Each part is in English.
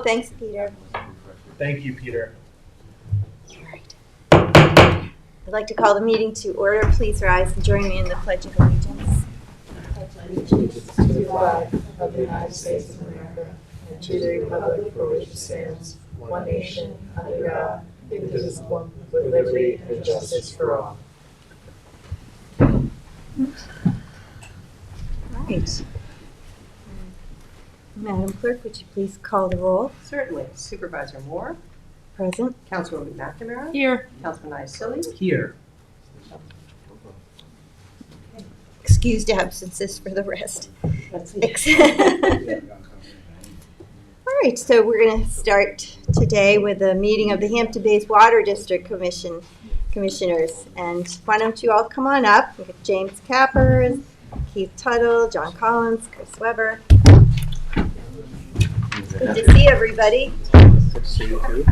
thanks, Peter. Thank you, Peter. All right. I'd like to call the meeting to order. Please rise and join me in the Pledge of Allegiance. Allegiance to the flag of the United States of America and to the republic for which it stands, one nation, under God, indivisible, with liberty and justice for all. All right. Madam Clerk, would you please call the roll? Certainly. Supervisor Moore, Present. Councilwoman McNamara, Here. Councilman Iacilli, Here. Excused absences for the rest. Let's see. All right, so we're going to start today with a meeting of the Hampton Bays Water District Commissioners. And why don't you all come on up? We have James Capper, Keith Tuttle, John Collins, Chris Weber. Good to see everybody. Good to see you too.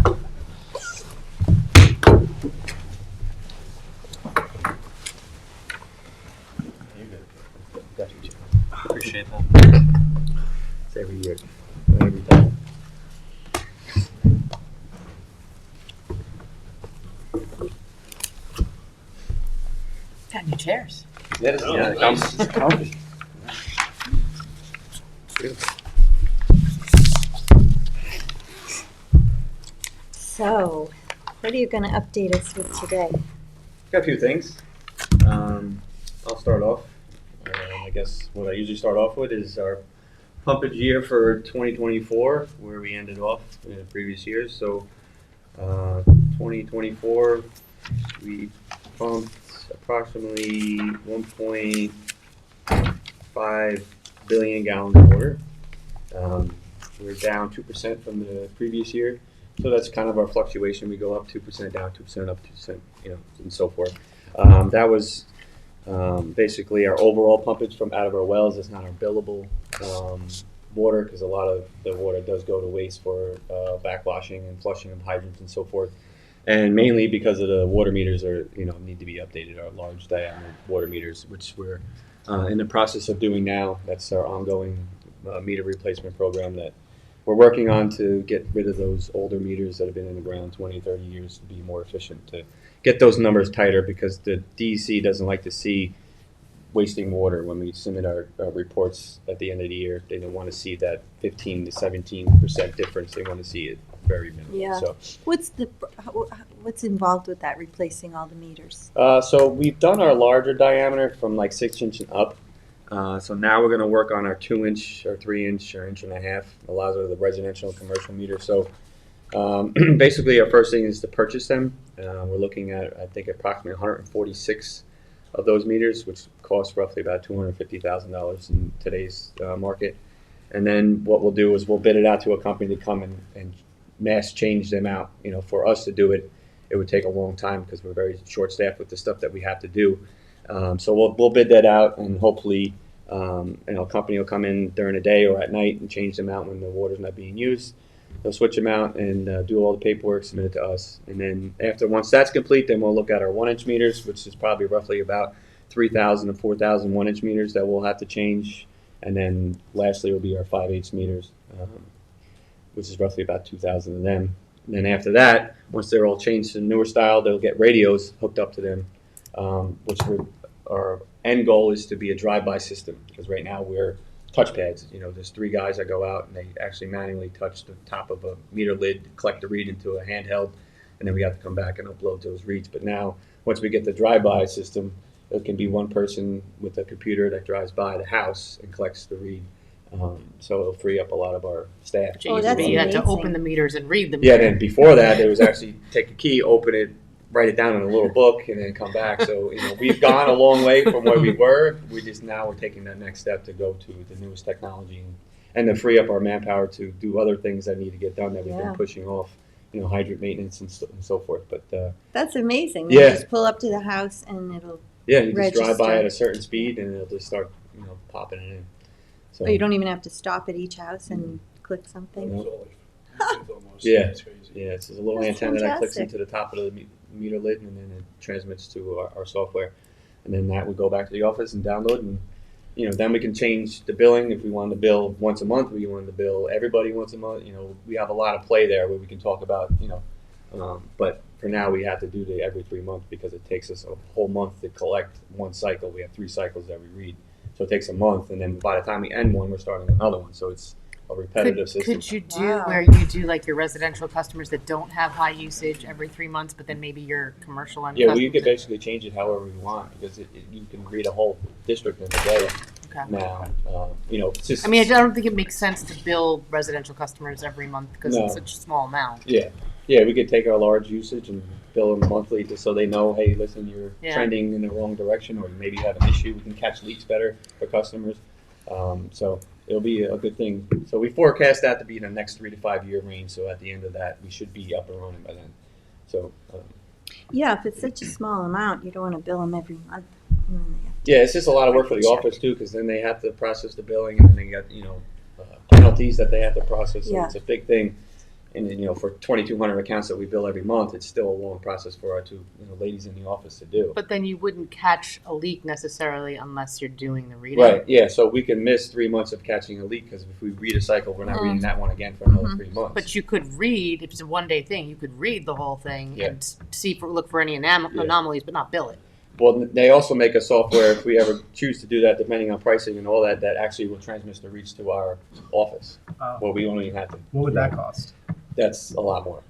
Appreciate that. It's every year. Every time. Got new chairs. Yeah, it comes. It's comfy. So, what are you going to update us with today? Got a few things. I'll start off. I guess what I usually start off with is our pumpage year for 2024, where we ended off in the previous years. So 2024, we pumped approximately 1.5 billion gallons of water. We're down 2% from the previous year. So that's kind of our fluctuation. We go up 2%, down 2%, up 2%, and so forth. That was basically our overall pumpage from out of our wells. It's not our billable water, because a lot of the water does go to waste for backwashing and flushing of hydrants and so forth. And mainly because of the water meters need to be updated, our large diameter water meters, which we're in the process of doing now. That's our ongoing meter replacement program that we're working on, to get rid of those older meters that have been in the ground 20, 30 years, to be more efficient, to get those numbers tighter, because the DEC doesn't like to see wasting water when we submit our reports at the end of the year. They don't want to see that 15 to 17% difference. They want to see it very minimal. Yeah. So, What's involved with that, replacing all the meters? so we've done our larger diameter from like 6-inch and up. So now we're going to work on our 2-inch or 3-inch or 1.5 inch. A lot of the residential and commercial meters. So basically, our first thing is to purchase them. We're looking at, I think, approximately 146 of those meters, which cost roughly about $250,000 in today's market. And then what we'll do is we'll bid it out to a company to come and mass change them out. For us to do it, it would take a long time, because we're very short-staffed with the stuff that we have to do. So we'll bid that out, and hopefully a company will come in during the day or at night and change them out when the water's not being used. They'll switch them out and do all the paperwork, submit it to us. And then once that's complete, then we'll look at our 1-inch meters, which is probably roughly about 3,000 to 4,000 1-inch meters that we'll have to change. And then lastly will be our 5/8 meters, which is roughly about 2,000 of them. And then after that, once they're all changed to the newer style, they'll get radios hooked up to them, which our end goal is to be a drive-by system, because right now we're touchpads. There's 3 guys that go out and they actually manually touch the top of a meter lid, collect the read into a handheld, and then we have to come back and upload those reads. But now, once we get the drive-by system, it can be one person with a computer that drives by the house and collects the read. So it'll free up a lot of our staff. It used to be you had to open the meters and read them. Yeah, then before that, it was actually take a key, open it, write it down in a little book, and then come back. So we've gone a long way from where we were. We're taking that next step to go to the newest technology and to free up our manpower to do other things that need to get done that we've been pushing off, hydrant maintenance and so forth. But That's amazing. Yeah. You just pull up to the house and it'll you just drive by register. at a certain speed and it'll just start popping it in. So Oh, you don't even have to stop at each house and click something? No. Yeah. It's crazy. Yeah, it's a little That's antenna that clicks fantastic. into the top of the meter lid, and then it transmits to our software. And then that would go back to the office and download, and then we can change the billing. If we wanted to bill once a month, we wanted to bill everybody once a month. We have a lot of play there where we can talk about, but for now we have to do the every 3 months because it takes us a whole month to collect one cycle. We have 3 cycles that we read. So it takes a month, and then by the time we end one, we're starting another one. So it's a repetitive system. Could you do Wow. where you do like your residential customers that don't have high usage every 3 months, but then maybe your commercial end Yeah, customers? we could basically change it however we want because you can read a whole district in a day Okay. now. It's just. I mean, I don't think it makes sense to bill residential customers every month because No. it's such a small amount. Yeah, we could take our large usage and bill them monthly just so they know, hey, listen, you're Yeah. trending in the wrong direction, or maybe you have an issue. We can catch leaks better for customers. So it'll be a good thing. So we forecast that to be in the next 3 to 5 year range. So at the end of that, we should be up and running by then. So Yeah, if it's such a small amount, you don't want to bill them every month. And then they have yeah, it's just a lot of work for the Check. office too, because then they have to process the billing, and then they got penalties that they have to process. So Yeah. it's a big thing. And then, for 2,200 accounts that we bill every month, it's still a long process for our 2 ladies in the office to do. But then you wouldn't catch a leak necessarily unless you're doing the reading. Right, yeah, so we can miss 3 months of catching a leak, because if we read a cycle, we're not reading that one again for another 3 months. But you could read, if it's a 1-day thing, you could read the whole thing Yeah. and look for any anomalies, but not bill it. Well, they also make a software, if we ever choose to do that, depending on pricing and all that, that actually will transmit the reads to our office, where we only have to. What would that cost? That's a lot more.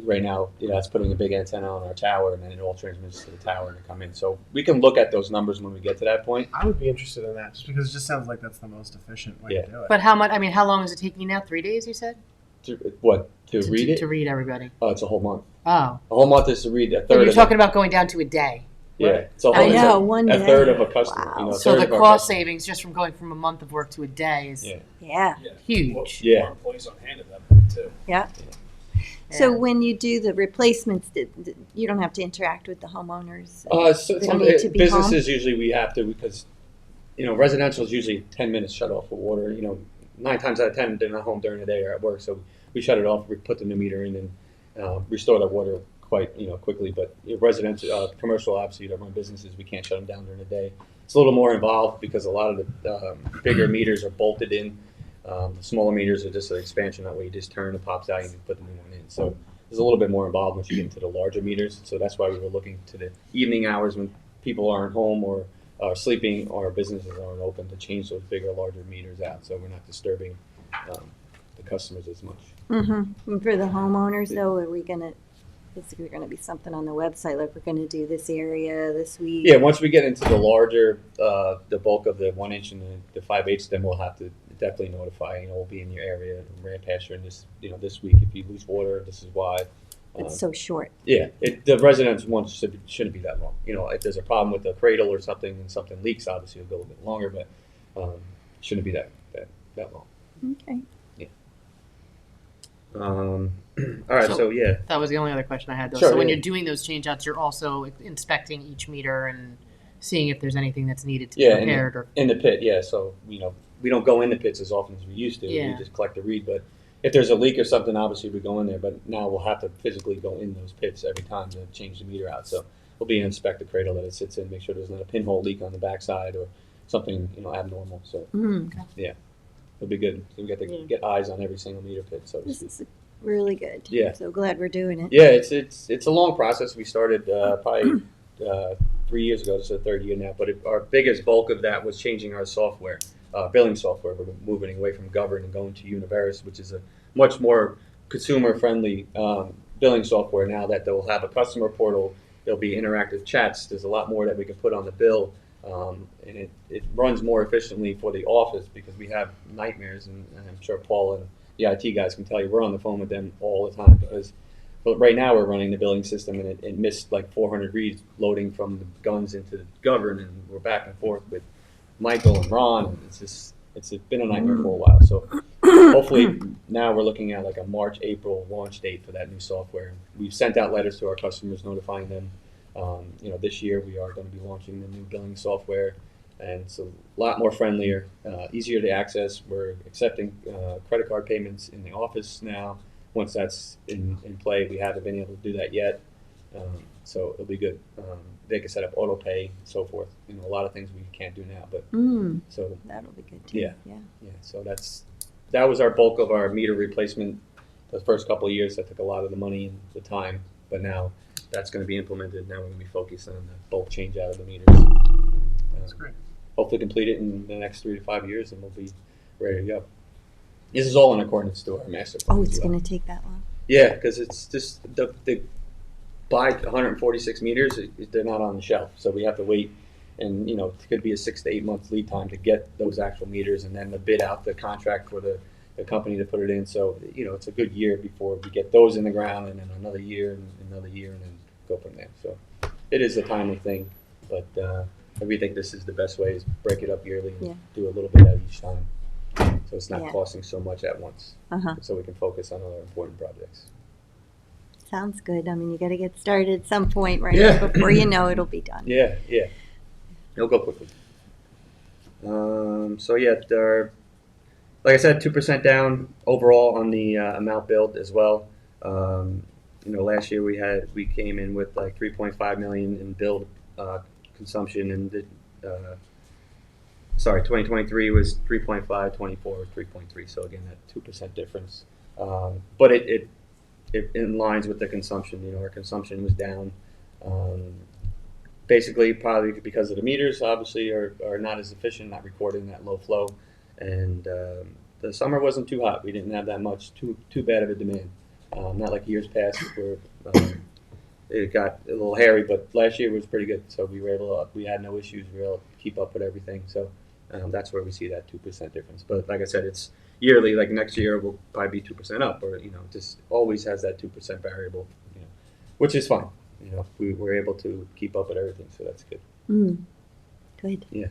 Right now, that's putting a big antenna on our tower, and then it all transmits to the tower and come in. So we can look at those numbers when we get to that point. I would be interested in that, just because it just sounds like that's the most efficient way Yeah. to do it. But how much? I mean, how long is it taking you now? 3 days, you said? To read it? To read everybody. Oh, it's a whole month. Oh. A whole month is to read a But third you're of talking about going down to a day. Yeah, it's a whole, I it's know, a, one a day. third of a customer. Wow. A So third the of our cost customers. savings just from going from a month of work to a day is Yeah. Yeah. huge. Yeah. More employees on hand at that point too. So Yeah. when you do the replacements, you don't have to interact with the homeowners? So They don't need to be businesses usually we have to, because residential is usually 10 minutes shut off for water. 9 times out of 10 they're not home during the day or at work, so we shut it off. We put the new meter in and restore the water quite quickly. But residential, commercial, obviously that run businesses, we can't shut them down during the day. It's a little more involved because a lot of the bigger meters are bolted in. The smaller meters are just an expansion. That way you just turn, it pops out, and you put the new one in. So there's a little bit more involved once you get into the larger meters. So that's why we were looking to the evening hours when people aren't home or are sleeping or businesses aren't open, to change those bigger, larger meters out, so we're not disturbing the customers as much. Mm-hmm. And for the homeowners, though, is there going to be something on the website, like we're going to do this area this week? Yeah, once we get into the larger, the bulk of the 1 inch and the 5/8, then we'll have to definitely notify. We'll be in your area, ran past you in this, this week. If you lose water, this is why. It's so short. Yeah, the residence ones shouldn't be that long. If there's a problem with the cradle or something and something leaks, obviously it'll go a bit longer, but shouldn't be that long. Okay. All right, so yeah. That was the only other question I had, though. Sure, So when yeah. you're doing those change outs, you're also inspecting each meter and seeing if there's anything that's needed to be Yeah, repaired. Or in the pit, yeah. So we don't go in the pits as often as we used to. Yeah. We just collect the read. But if there's a leak or something, obviously we go in there. But now we'll have to physically go in those pits every time to change the meter out. So we'll be inspect the cradle that it sits in, make sure there's not a pinhole leak on the backside or something abnormal. So it'll be good. So we get to get eyes on every single meter pit. So to This speak. is really good. Yeah. I'm so glad we're doing it. Yeah, it's a long process. We started probably 3 years ago. This is the third year now. But our biggest bulk of that was changing our software, billing software. We're moving away from Govern and going to Univeris, which is a much more consumer-friendly billing software now that they'll have a customer portal. There'll be interactive chats. There's a lot more that we can put on the bill. And it runs more efficiently for the office because we have nightmares, and I'm sure Paul and the IT guys can tell you we're on the phone with them all the time because right now we're running the billing system and it missed like 400 reads loading from the guns into the Govern, and we're back and forth with Michael and Ron, and it's been a nightmare for a while. So hopefully now we're looking at like a March, April launch date for that new software. We've sent out letters to our customers notifying them. This year we are going to be launching the new billing software, and it's a lot more friendlier, easier to access. We're accepting credit card payments in the office now. Once that's in play, we haven't been able to do that yet. So it'll be good. They can set up auto pay and so forth. You know, a lot of things we can't do now, but so That'll be good too. Yeah. Yeah. yeah. So that was our bulk of our meter replacement. The first couple of years, that took a lot of the money and the time, but now that's going to be implemented. Now we're going to be focused on the bulk change out of the meters. That's great. Hopefully complete it in the next 3 to 5 years, and we'll be ready to go. This is all in accordance to our master plan. Oh, as it's well. going to take that long. Yeah, because it's just the by 146 meters, they're not on the shelf, so we have to wait, and you know it could be a 6 to 8 month lead time to get those actual meters, and then to bid out the contract for the company to put it in. So you know it's a good year before we get those in the ground, and then another year, and another year, and then go from there. So it is a timely thing, but we think this is the best way: is break it up yearly and Yeah. do a little bit at each time, so it's not Yeah. costing so much at once, so we can focus on other important projects. Sounds good. I mean, you got to get started at some point, right? Yeah. Before you know it'll be done. Yeah, it'll go quickly. So yeah, like I said, 2% down overall on the amount billed as well. You know, last year we came in with like 3.5 million in billed consumption, and 2023 was 3.5, 24 was 3.3. So again, that 2% difference. But it in lines with the consumption. You know, our consumption was down. Basically, probably because of the meters, obviously, are not as efficient, not recording that low flow. And the summer wasn't too hot. We didn't have that much, too bad of a demand. Not like years past where it got a little hairy, but last year was pretty good. So we had no issues. We were able to keep up with everything. So that's where we see that 2% difference. But like I said, it's yearly. Like next year, we'll probably be 2% up, or you know, just always has that 2% variable. You know, which is fine. You know, we were able to keep up with everything, so that's good. Good. Yeah.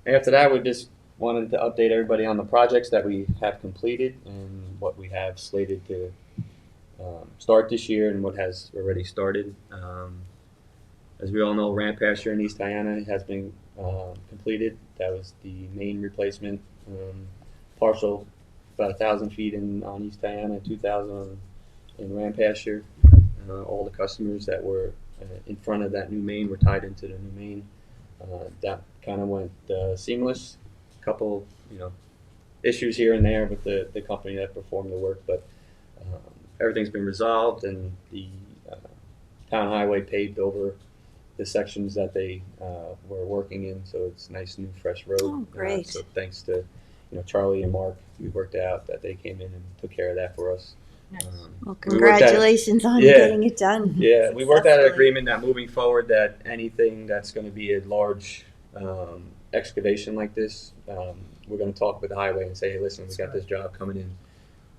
After that, we just wanted to update everybody on the projects that we have completed and what we have slated to start this year and what has already started. As we all know, Ramp Pasture in East Diana has been completed. That was the main replacement, partial, about 1,000 feet on East Diana, 2,000 in Ramp Pasture. All the customers that were in front of that new main were tied into the new main. That kind of went seamless. A couple, you know, issues here and there with the company that performed the work, but everything's been resolved, and the town highway paved over the sections that they were working in, so it's nice new fresh road. Oh, great. So thanks to Charlie and Mark, we worked out that they came in and took care of that for us. Nice. Well, we worked out- congratulations on Yeah. getting it done. Yeah, we worked out an successfully. agreement that moving forward, that anything that's going to be a large excavation like this, we're going to talk with the highway and say, hey, listen, we got this job coming in.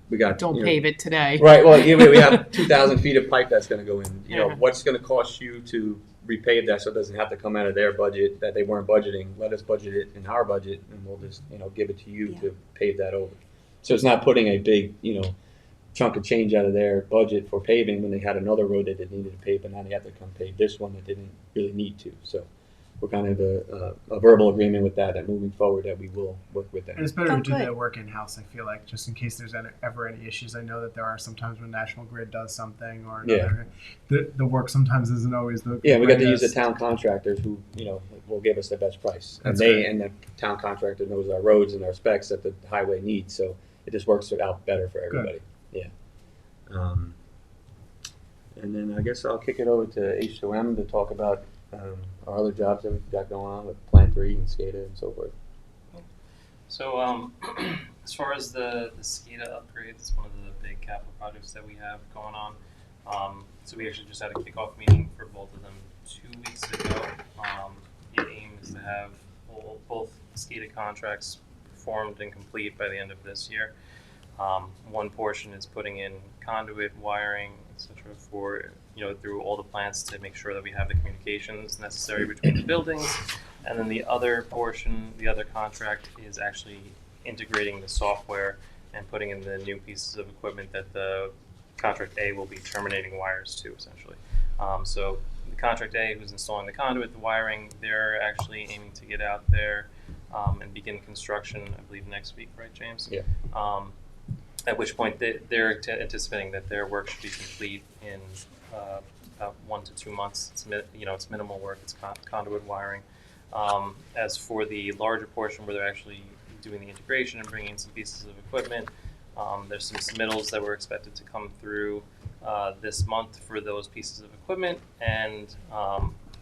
We got Don't pave it today. Right. Well, we have 2,000 feet of pipe that's going to go in. You know, Yeah. what's going to cost you to repave that so it doesn't have to come out of their budget that they weren't budgeting? Let us budget it in our budget, and we'll just give it to you Yeah. to pave that over. So it's not putting a big chunk of change out of their budget for paving when they had another road that they needed to pave, but now they have to come pave this one that they didn't really need to. So we're kind of a verbal agreement with that moving forward that we will work with them. And it's better Oh, to do good. that work in-house, I feel like, just in case there's ever any issues. I know that there are sometimes when National Grid does something or another. The work sometimes isn't always the Yeah, we got to use the greatest. town contractors who, will give us the best price. That's And great. and the town contractor knows our roads and our specs that the highway needs, so it just works out better for everybody. Yeah. And then I guess I'll kick it over to H2M to talk about our other jobs that we've got going on with Plant 3 and SCADA and so forth. So, as far as the SCADA upgrades, it's one of the big capital projects that we have going on. So we actually just had a kickoff meeting for both of them 2 weeks ago. The aim is to have both SCADA contracts performed and complete by the end of this year. One portion is putting in conduit, wiring, etc. for through all the plants to make sure that we have the communications necessary between the buildings. And then the other portion, the other contract, is actually integrating the software and putting in the new pieces of equipment that the contract A will be terminating wires to, essentially. So the contract A, who's installing the conduit, the wiring, they're actually aiming to get out there and begin construction, I believe, next week, right, James? Yeah. at which point they're anticipating that their work should be complete in about 1 to 2 months. It's minimal work. It's conduit wiring. As for the larger portion where they're actually doing the integration and bringing in some pieces of equipment, there's some submittals that were expected to come through this month for those pieces of equipment, and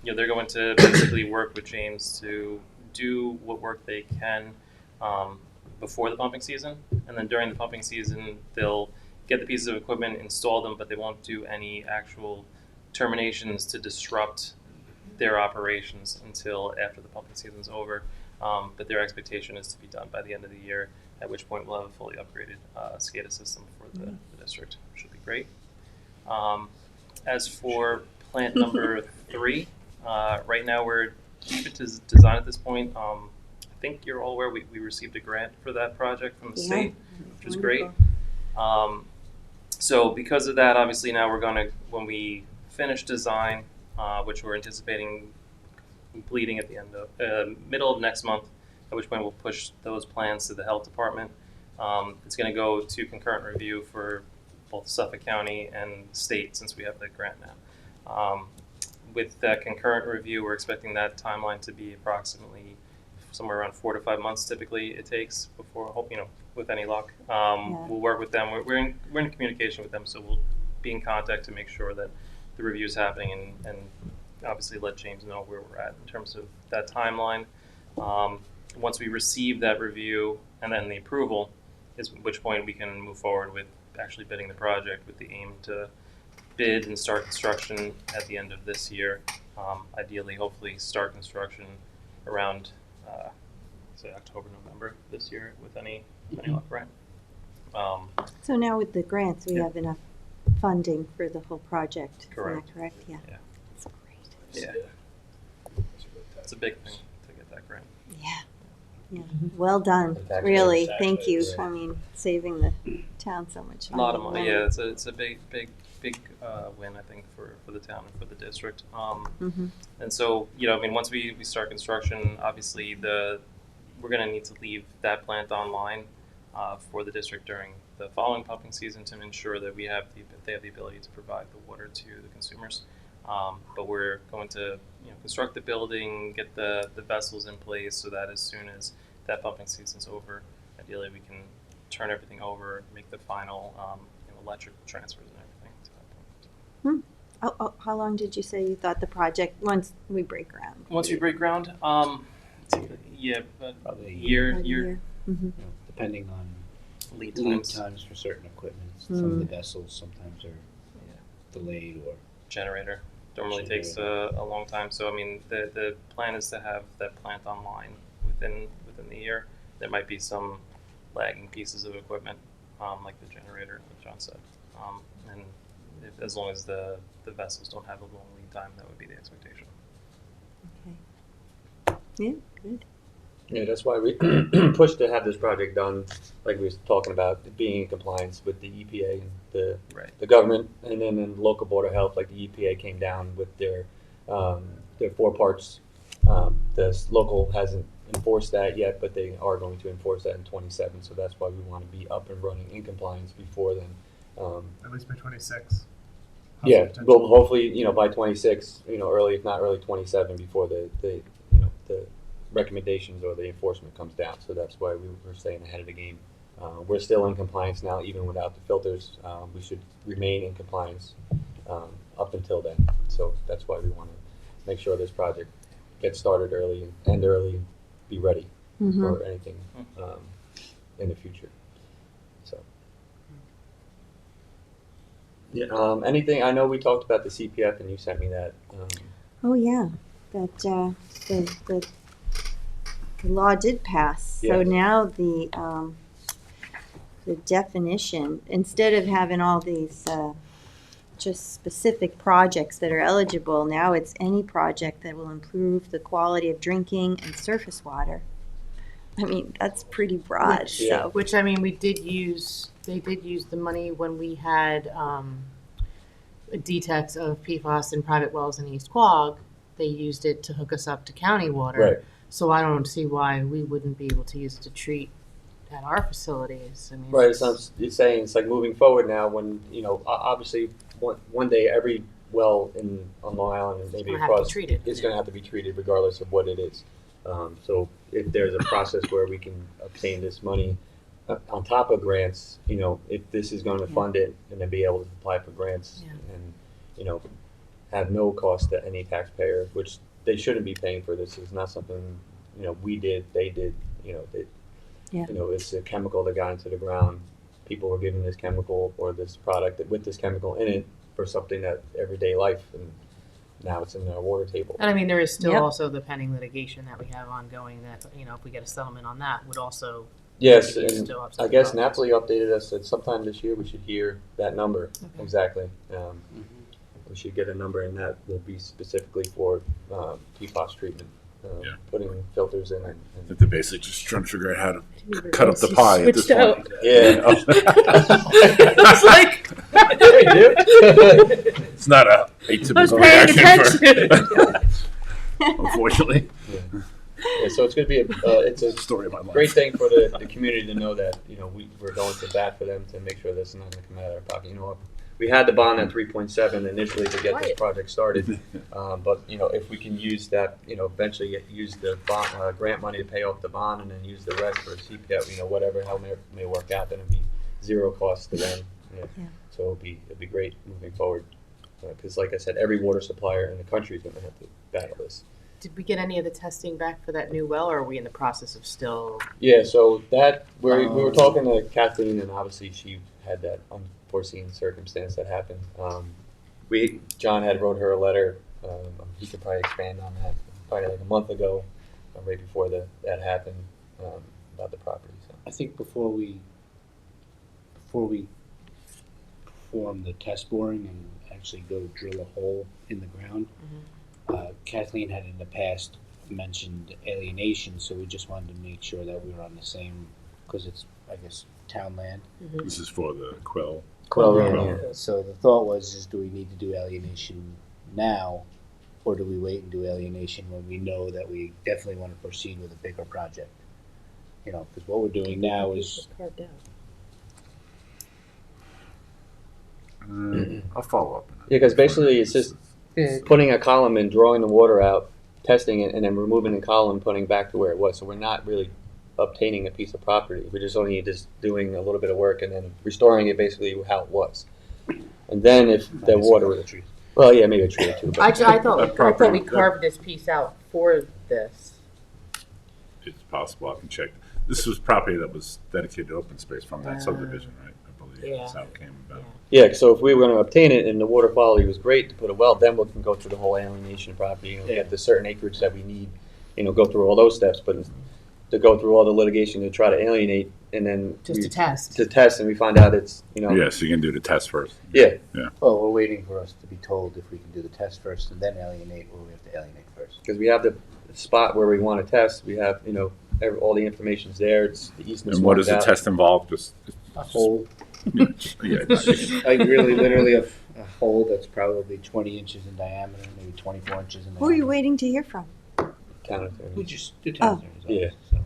they're going to basically work with James to do what work they can before the pumping season, and then during the pumping season they'll get the pieces of equipment, install them, but they won't do any actual terminations to disrupt their operations until after the pumping season's over. But their expectation is to be done by the end of the year, at which point we'll have a fully upgraded SCADA system for the district, which should be great. As for plant number 3, right now we're deep into design at this point. I think you're all aware we received a grant for that project from the state, which is great. So because of that, obviously now we're going to, when we finish design, which we're anticipating completing at the end of middle of next month, at which point we'll push those plans to the health department. It's going to go to concurrent review for both Suffolk County and the state, since we have the grant now. With that concurrent review, we're expecting that timeline to be approximately somewhere around 4 to 5 months. Typically, it takes before, with any luck. We'll work with them. We're in communication with them, so we'll be in contact to make sure that the review is happening, and obviously let James know where we're at in terms of that timeline. Once we receive that review and then the approval, is at which point we can move forward with actually bidding the project, with the aim to bid and start construction at the end of this year. Ideally, hopefully start construction around say October, November this year with any luck, right? So now with the grants, we Yeah. have enough funding for the whole project. Correct. Is that correct? Yeah. Yeah. That's great. Yeah. It's a big thing to get that grant. Yeah. Yeah. Well done. Taxpayers, Really. Thank you. taxpayers, I mean, saving the town so much A money. lot of money. Yeah, it's a big win, I think, for the town and for the district. Mm-hmm. And so, once we start construction, obviously we're going to need to leave that plant online for the district during the following pumping season to ensure that they have the ability to provide the water to the consumers. But we're going to construct the building, get the vessels in place, so that as soon as that pumping season's over, ideally we can turn everything over, make the final electrical transfers and everything to that point. How long did you say you thought the project, once we break ground? Once we break ground, yeah, but Probably a year Mm-hmm. depending on lead lead times, times for certain equipment. Some of the vessels sometimes are Yeah. delayed or generator normally takes a long time. So the plan is to have that plant online within the year. There might be some lagging pieces of equipment, like the generator, like John said, and as long as the vessels don't have a long lead time, that would be the expectation. Okay. Yeah, good. Yeah, that's why we pushed to have this project done, like we was talking about, being in compliance with the EPA and the government, and then the local board of health, like the EPA came down with their 4 parts. The local hasn't enforced that yet, but they are going to enforce that in 27. So that's why we want to be up and running in compliance before then. At least by 26. Yeah, well, hopefully, by 26, early, if not early 27, before the recommendations or the enforcement comes down. So that's why we were staying ahead of the game. We're still in compliance now, even without the filters. We should remain in compliance up until then. So that's why we want to make sure this project gets started early and end early and be ready for anything in the future. So. Yeah. Anything? I know we talked about the CPF, and you sent me that. Oh, yeah, that the law did pass. So Yeah. now the definition, instead of having all these just specific projects that are eligible, now it's any project that will improve the quality of drinking and surface water. I mean, that's pretty broad. So Which they did use the money when we had a detox of PFAS in private wells in East Quogue. They used it to hook us up to county water. Right. So I don't see why we wouldn't be able to use it to treat at our facilities. I mean, Right, it's saying it's like moving forward now when, obviously, one day every well on Long Island and maybe gonna have to be across treated. is going to have to be treated regardless of what it is. So if there's a process where we can obtain this money on top of grants, if this is going to fund it and then be able to apply for grants Yeah. and, have no cost to any taxpayer, which they shouldn't be paying for this. It's not something, we did, they did, Yeah. it's a chemical that got into the ground. People were given this chemical or this product with this chemical in it for something that everyday life, and now it's in our water table. And I mean, there is still Yep. also the pending litigation that we have ongoing that, if we get a settlement on that, would also. Yes, maybe and still have I some guess problems. Napoli updated us that sometime this year we should hear that number Okay. exactly. We should get a number, and that will be specifically for PFAS treatment, Yeah. putting filters in. I And, think they're basically just trying to figure out how to cut up the pie at this Switched out. point. yeah. It's like, It's not a I was atypical paying reaction attention. unfortunately. Yeah, so it's going to be it's a Story of my life. great thing for the community to know that we're going to bat for them to make sure this is not going to come out of our pocket. We had the bond at 3.7 initially to get this project started, but if we can use that, eventually use the bond, grant money to pay off the bond, and then use the rest for CPF, whatever how may work out, then it'd be zero cost to them. Yeah. So it'd be great moving forward, because like I said, every water supplier in the country is going to have to battle this. Did we get any of the testing back for that new well, or are we in the process of still? Yeah, so that we were talking to Kathleen, and obviously she had that unforeseen circumstance that happened. John had wrote her a letter. He could probably expand on that. Probably like a month ago, right before that happened, about the property. So. I think before we perform the test boring and actually go drill a hole in the ground, Kathleen had in the past mentioned alienation, so we just wanted to make sure that we were on the same, because it's, I guess, town land. This is for the Quill. Well, Yeah. So the thought was, do we need to do alienation now, or do we wait and do alienation when we know that we definitely want to proceed with a bigger project? Because what we're doing now is, I'll follow up. Yeah, because basically it's just putting a column and drawing the water out, testing it, and then removing the column, putting it back to where it was. So we're not really obtaining a piece of property. We're just only just doing a little bit of work and then restoring it basically how it was. And then if the water was, well, yeah, maybe a tree or two. I But thought we carved this piece out for this. It's possible. I can check. This was property that was dedicated to open space from that subdivision, right? I believe Yeah. that's how it came about. yeah, so if we were going to obtain it and the water quality was great to put a well, then we can go through the whole alienation property, get the certain acreage that we need, go through all those steps. But to go through all the litigation to try to alienate and then Just to test. to test, and we find out it's Yeah, so you can do the test first. yeah. well, we're waiting for us to be told if we can do the test first and then alienate, or we have to alienate first. Because we have the spot where we want to test. We have, all the information's there. It's the easement's And what does marked the out. test involve? Just A hole, yeah, like really literally a hole that's probably 20 inches in diameter, maybe 24 inches in diameter. Who are you waiting to hear from? Town attorney. We just do test Oh. Yeah. So.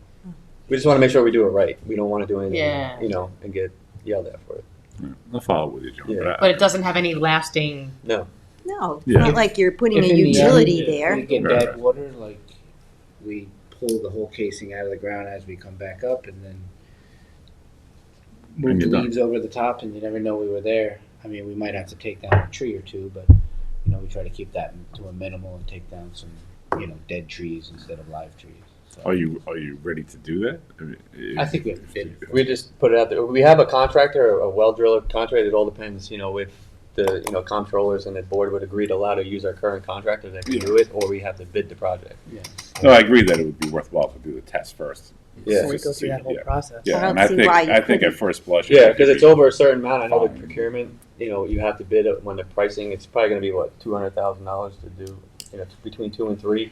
We just want to make sure we do it right. We don't want to do anything, Yeah. And get yelled at for it. I'll follow up with you, John. Yeah. But it doesn't have any lasting. No. No, it's Yeah. not like you're putting a If in the utility end there. we get Right, bad right. water, like we pull the whole casing out of the ground as we come back up, and then move And the you're done. leaves over the top, and you never know we were there. I mean, we might have to take down a tree or two, but we try to keep that to a minimal and take down some dead trees instead of live trees. So Are you ready to do that? I think we have to bid. We just put it out there. We have a contractor, a well driller contractor. It all depends, if the comptrollers and the board would agree to allow to use our current contractor that can do it, or we have to bid the project. Yeah. No, I agree that it would be worthwhile to do the test first. Yeah. Before we Just go to through see- that whole yeah. process. Yeah, I don't and I see think why you at couldn't. first blush. Yeah, because it's over a certain amount. I know the Fine. procurement, you have to bid it when the pricing, it's probably going to be, what, $200,000 to do, between 2 and 3.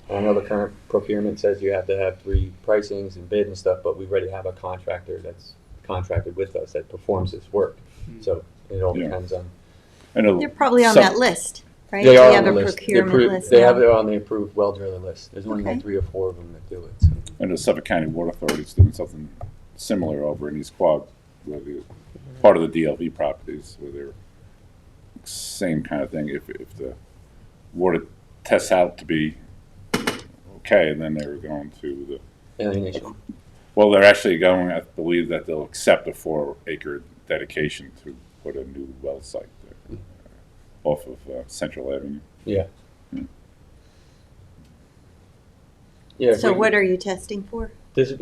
And I know the current procurement says you have to have 3 pricings and bid and stuff, but we already have a contractor that's contracted with us that performs this work. So it all Yeah. depends on. I know They're probably on some- that list, right? They are We on have the a list. procurement list They have now. it on the approved well driller list. There's only Okay. like 3 or 4 of them that do it. So. I know Suffolk County Water Authority is doing something similar over in East Quad, where part of the DLV properties, where they're same kind of thing. If the water tests out to be okay, then they're going to Alienation. well, they're actually going, I believe that they'll accept a 4-acre dedication to put a new well site there off of Central Avenue. Yeah. Yeah. So what are you testing for? This is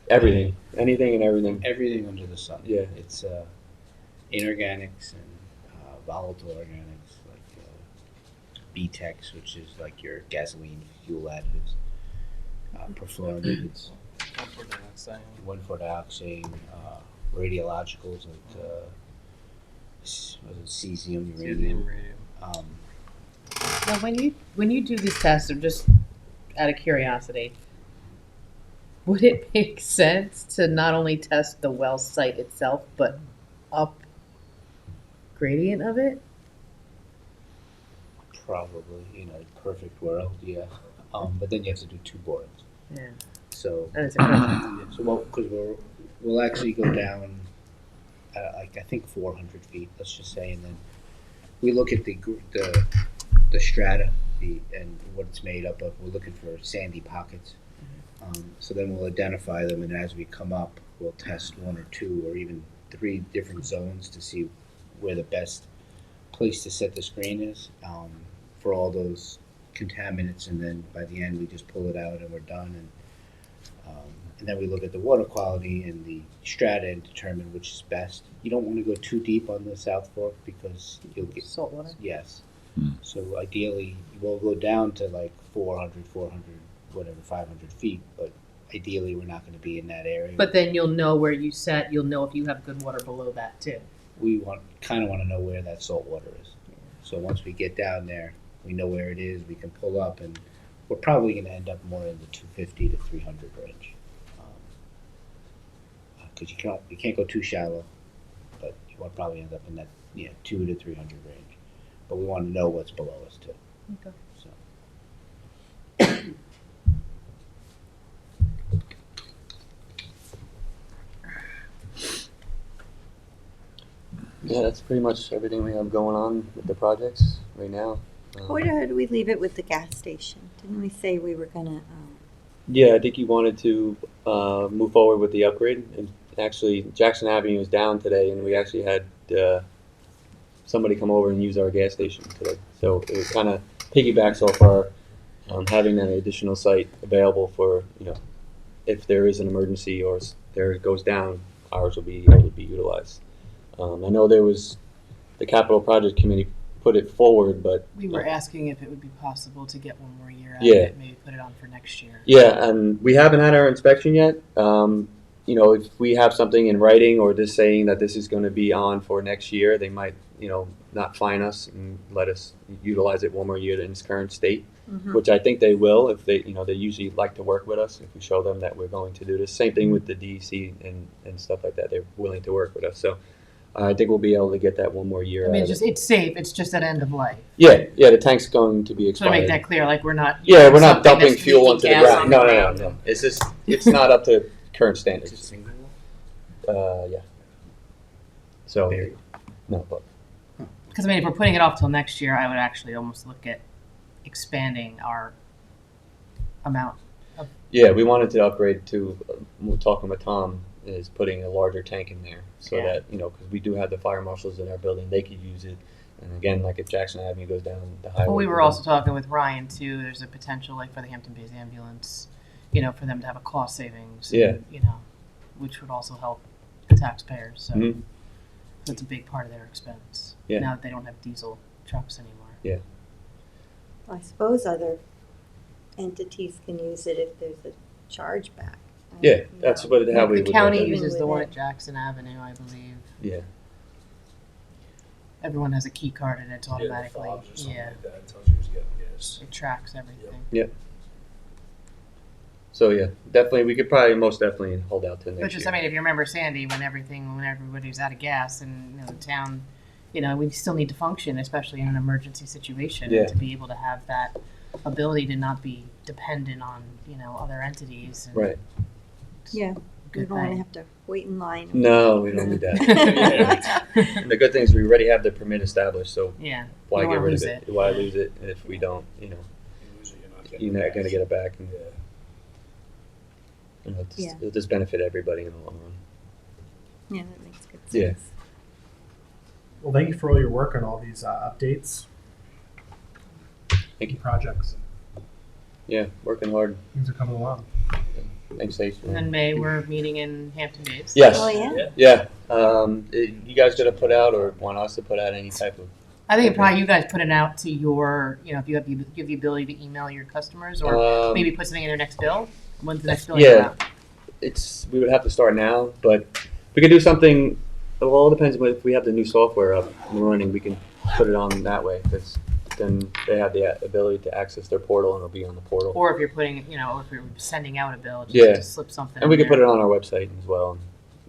everything, anything and everything. Everything under the sun. Yeah. It's inorganics and volatile organics, like BTEX, which is like your gasoline fuel additives. Perfluorinated, 1,4-dioxane, radiologicals like was it cesium, uranium. Now, when you do these tests, or just out of curiosity, would it make sense to not only test the well site itself, but up gradient of it? Probably, perfect world, yeah. But then you have to do 2 borings. Yeah. So, That is a question. because we'll actually go down, like I think 400 feet, let's just say, and then we look at the strata, and what it's made up of. We're looking for sandy pockets. So then we'll identify them, and as we come up, we'll test 1 or 2 or even 3 different zones to see where the best place to set the screen is for all those contaminants, and then by the end we just pull it out and we're done. And then we look at the water quality and the strata and determine which is best. You don't want to go too deep on the South Fork because you'll get Salt water? yes. So ideally, we'll go down to like 400, whatever, 500 feet, but ideally we're not going to be in that area. But then you'll know where you set, you'll know if you have good water below that too. We kind of want to know where that salt water is. So once we get down there, we know where it is, we can pull up, and we're probably going to end up more in the 250 to 300 range. Because you can't go too shallow, but you will probably end up in that 2 to 300 range. But we want to know what's below us too. Okay. So. Yeah, that's pretty much everything we have going on with the projects right now. Where did we leave it with the gas station? Didn't we say we were gonna? Yeah, I think you wanted to move forward with the upgrade. And actually, Jackson Avenue was down today, and we actually had somebody come over and use our gas station today. So it kind of piggybacks off our having that additional site available for, if there is an emergency or there it goes down, ours will be able to be utilized. I know there was the capital project committee put it forward, but We were asking if it would be possible to get one more year out of Yeah. it, maybe put it on for next year. yeah, and we haven't had our inspection yet. If we have something in writing or just saying that this is going to be on for next year, they might, not fine us and let us utilize it one more year in its current state, which I think they will if they usually like to work with us if we show them that we're going to do this. Same thing with the DEC and stuff like that. They're willing to work with us. So I think we'll be able to get that one more year. I mean, out of it. it's safe, it's just at end of life. Yeah, the tank's going to be Just want to expired. make that clear, like we're not. Yeah, we're not something dumping that's fuel leaking into the gas ground. on No. the ground. No. It's not up to current standards. Yeah. So, no, but Because if we're putting it off till next year, I would actually almost look at expanding our amount. yeah, we wanted to upgrade to. We're talking with Tom is putting a larger tank in there so Yeah. that because we do have the fire marshals in our building, they could use it. And again, like if Jackson Avenue goes down the highway. Well, we were also talking with Ryan too. There's a potential, like for the Hampton Bays ambulance, for them to have a cost savings. Yeah. Which would also help the taxpayers. So Mhm. that's a big part of their expense. Yeah. Now that they don't have diesel trucks anymore. I suppose other entities can use it if there's a charge back. Yeah, that's what how we The would county look at it. uses the with one it. at Jackson Avenue, I believe. Yeah. Everyone has a key card and it's automatically, That tells you who's getting gas. it tracks everything. So yeah, definitely we could probably most definitely hold out to next Which is, year. if you remember Sandy, when everybody's out of gas and the town, we still need to function, especially in an emergency situation, Yeah. to be able to have that ability to not be dependent on other entities. And Right. Yeah. We good don't want to thing. have to wait in line. No, we don't need that. And the good thing is we already have the permit established, so Yeah. why You don't get wanna rid lose of it. it? Why lose it if we don't, you're not gonna get it back. And, Yeah. it'll just benefit everybody in the long run. Yeah, that makes good sense. Yeah. Well, thank you for all your work on all these updates. Thank you. Projects. Yeah, working hard. Things are coming along. Thanks, Ace. And in May, we're meeting in Hampton Bays. Yes. Oh, yeah? Yeah. You guys gonna put out or want us to put out any type of? I think probably you guys put it out to your, if you have the ability to email your customers or maybe put something in their next bill. When's the next bill? Yeah. We would have to start now, but we could do something. Well, it depends if we have the new software up and running. We can put it on that way because then they have the ability to access their portal and it'll be on the portal. Or if you're putting, or if you're sending out a bill, just Yeah. to slip something. And we in can put there. it on our website as well,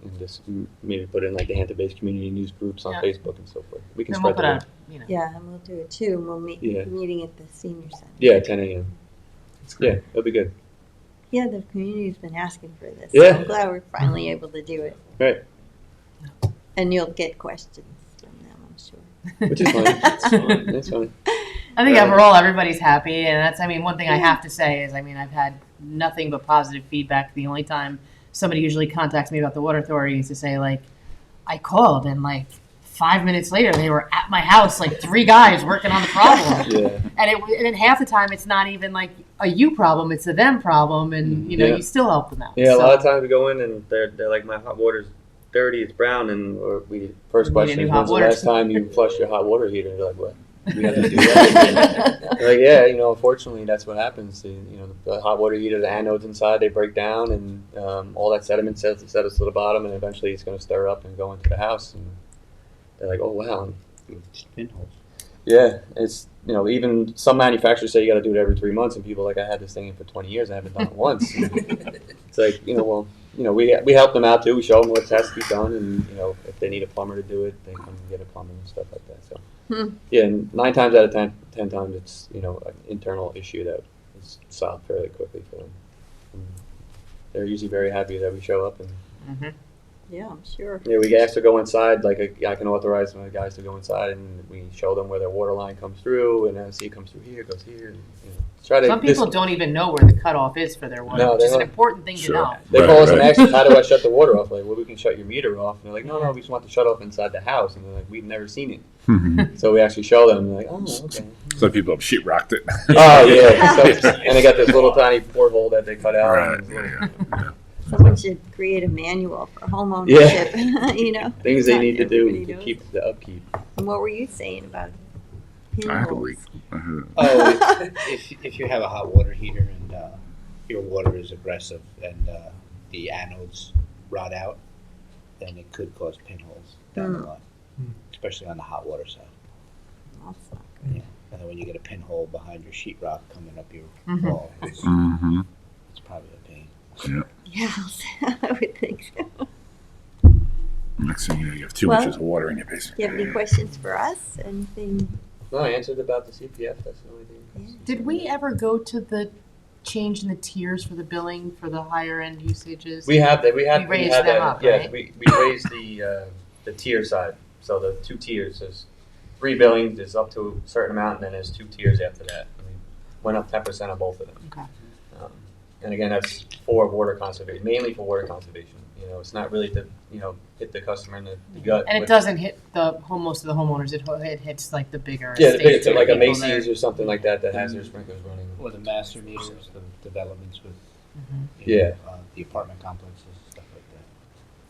and just maybe put it in like the Hampton Based community news groups on Yeah. Facebook and so forth. We can Then we'll spread put the out, word. Yeah, and we'll do it too. We'll meet Yeah. meeting at the senior center. Yeah, 10 a.m. It's Yeah, great. it'll be good. Yeah, the community's been asking for this. Yeah. So I'm glad we're finally able to do it. Right, And you'll get questions from them, I'm sure. which is fine. That's fine. That's fine. I think Right. overall everybody's happy, and that's. One thing I have to say is, I've had nothing but positive feedback. The only time somebody usually contacts me about the water authority is to say like, I called and like 5 minutes later they were at my house, like 3 guys working on the problem, Yeah, and then half the time it's not even like a you problem, it's a them problem, and Yeah. you still help them out. yeah. A So, lot of times we go in and they're like, my hot water's dirty, it's brown, and or first We need a question new is, hot when's the water. last time you flushed your hot water heater? They're like, what? We have to do that. They're like, yeah, unfortunately that's what happens. The hot water heater, the anodes inside, they break down, and all that sediment settles to the bottom, and eventually it's going to stir up and go into the house. And they're like, oh wow. Just pinholes. Yeah, it's even some manufacturers say you got to do it every 3 months, and people are like, I had this thing in for 20 years, I haven't done it once. It's like we help them out too. We show them what has to be done, and if they need a plumber to do it, they come and get a plumber and stuff like that. So yeah, and 9 times out of 10 times it's an internal issue that is solved fairly quickly for them. And they're usually very happy that we show up and. Mhm. Yeah, I'm sure. Yeah, we ask to go inside. Like I can authorize my guys to go inside, and we show them where their water line comes through, and see it comes through here, goes here. And, try to. Some people don't even know where the cutoff is for their water, No, which they is an don't. important thing Sure. to know. They Right, call us and right. ask us, how do I shut the water off? Like, well, we can shut your meter off. And they're like, no, we just want to shut off inside the house. And they're like, we've never seen it. So we actually show them. And they're like, oh, okay. Some people have sheetrocked it. Oh yeah. And they got this little tiny porthole that they cut out. Right, and yeah. Someone should create a manual for homeownership, Things they Not need to do everybody to knows. keep the upkeep. And what were you saying about I have a pinholes? leak. Oh, if you have a hot water heater and your water is aggressive and the anodes rot out, then it could cause pinholes down the line, especially on the hot water side. That's not Yeah. And then when you get a pinhole behind your sheetrock coming up your Mhm. wall, it's Mm-hmm. probably a pain. good. Yeah, I would think so. Next thing you know, you have 2 Well, inches of water in your basement. Do you have any questions for us? Anything? No, I answered about the CPF. That's the only thing. Did we ever go to the change in the tiers for the billing for the higher end usages? We have that. We We raised had them that. up, Yeah, right? we raised the tier side. So the 2 tiers. There's 3 billings. There's up to a certain amount, and then there's 2 tiers after that. And we went up 10% on both of them. Okay. And again, that's for water conservation, mainly for water conservation. It's not really to hit the customer in the gut. And it with- doesn't hit most of the homeowners. It hits like the bigger. Yeah, the big, estates or like a people that Macy's are- or something like that has their sprinklers running. Or the master meters, the developments with Mhm. Yeah. The apartment complexes, stuff like that.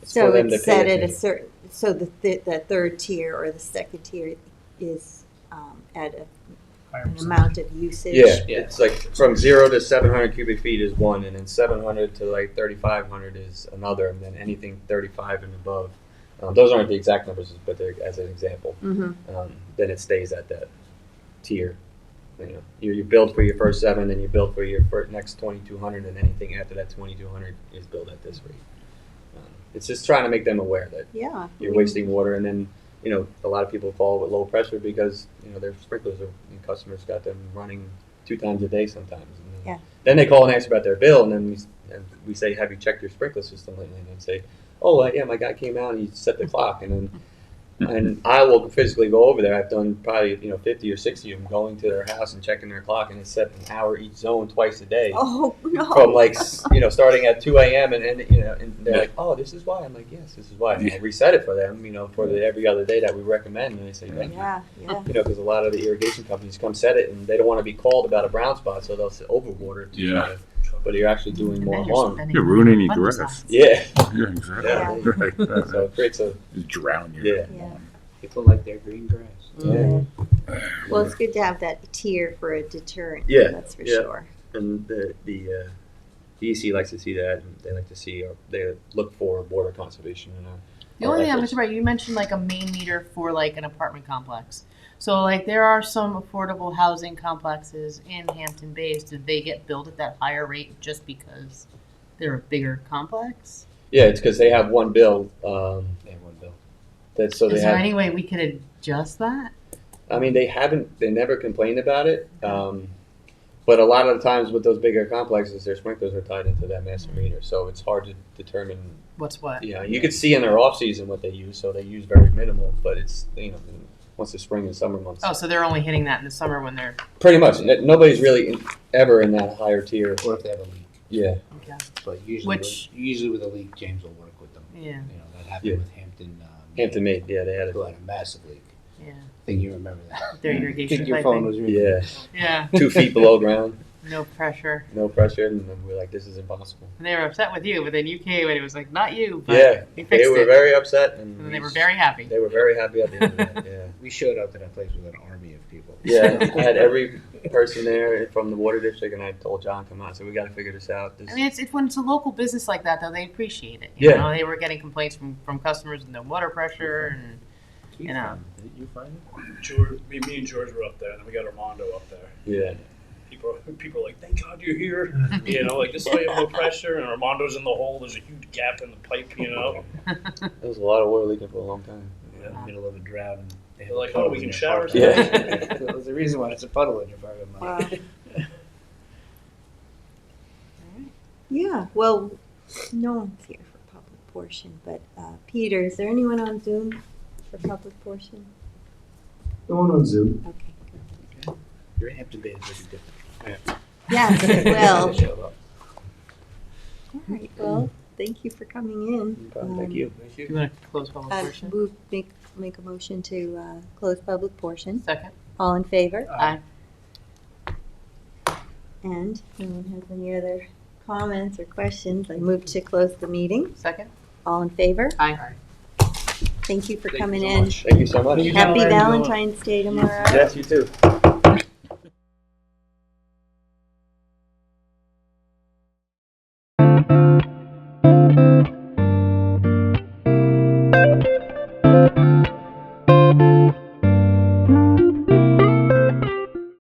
It's So for them to it's pay set at a attention. certain, so the third tier or the second tier is at Higher an percentage. amount of usage? Yeah, Yeah. it's like from 0 to 700 cubic feet is one, and then 700 to like 3,500 is another, and then anything 35 and above. Those aren't the exact numbers, but they're as an example. Mm-hmm. Then it stays at that tier. You build for your first 7, and you build for your next 2,200, and anything after that 2,200 is billed at this rate. It's just trying to make them aware that Yeah. you're wasting water, and then a lot of people fall with low pressure because their sprinklers and customers got them running 2 times a day sometimes, and Yeah. Then they call and ask about their bill, and then we say, have you checked your sprinkler system lately? And they say, oh, yeah, my guy came out and he set the clock. And I will physically go over there. I've done probably 50 or 60 of them, going to their house and checking their clock, and it's set an hour each zone twice a day. Oh, no. From starting at 2 a.m. and they're like, oh, this is why. I'm like, yes, this is why. And I reset it for them, for the every other day that we recommend. And they say, thank you. Yeah. Because a lot of the irrigation companies come set it and they don't want to be called about a brown spot, so they'll overwater it. Yeah. But you're actually doing And more then you're harm. spending You're ruining your money on grass. fungicides. Yeah. Yeah, exactly. Yeah. Right. So it creates a You drown your Yeah. Yeah. People like their green grass. yeah. Well, it's good to have that tier for a deterrent. Yeah, That's for yeah. sure. And the DEC likes to see that, and they like to see they look for water conservation. The only thing I'm concerned about, you mentioned like a main meter for like an apartment complex. So like there are some affordable housing complexes in Hampton Bays. Did they get billed at that higher rate just because they're a bigger complex? Yeah, it's because they have one bill. They have one bill. That so they Is there have. any way we could adjust that? I mean, they never complained about it. But a lot of the times with those bigger complexes, their sprinklers are tied into that master meter, so it's hard to determine. What's what? Yeah, you could see in their off season what they use, so they use very minimal. But it's once the spring and summer months. Oh, so they're only hitting that in the summer when they're Pretty much, nobody's really ever in that higher tier. Or if they have a leak. Yeah, okay. But usually, Which- usually with a leak, James will work with them. Yeah, That happened Yeah. with Hampton. Hampton Made. Yeah, they had Who it. had a massive leak. yeah. I think you remember that. Their I irrigation think your piping. phone was ringing. Yeah, Yeah, 2 feet below ground, no pressure. no pressure, and then we're like, this is impossible. And they were upset with you, but then you came and it was like, not you, but Yeah, we they fixed were it. very upset, and And they were very happy. They were very happy at the end of that. Yeah. We showed up to that place with an army of people. Yeah, I had every person there from the water district, and I told John, come on, so we got to figure this out. I mean, it's when it's a local business like that, though, they appreciate it. You Yeah. know, they were getting complaints from customers with no water pressure, and you know. Did you find it? George, me and George were up there, and then we got Armando up there. Yeah, People are like, thank God you're here. Like this way you have no pressure, and Armando's in the hole. There's a huge gap in the pipe. there was a lot of water leaking for a long time. In the middle of a drought, and they They're like, oh, we can shower Yeah. There's a reason why it's a puddle in your parking lot. Wow. Yeah, well, no one's here for public portion, but Peter, is there anyone on Zoom for public portion? No one on Zoom. Okay. Your Hampton Bay is really different. Yes, it will. Show up. All right, well, thank you for coming in. No problem, thank you. Do you want to close public portion? Make a motion to close public portion. Second. All in favor? Aye. And no one has any other comments or questions. I move to close the meeting. Second. All in favor? Aye. Thank you for Thank you coming so in. much. Thank you so much. Happy Valentine's Day tomorrow. Yes, you too.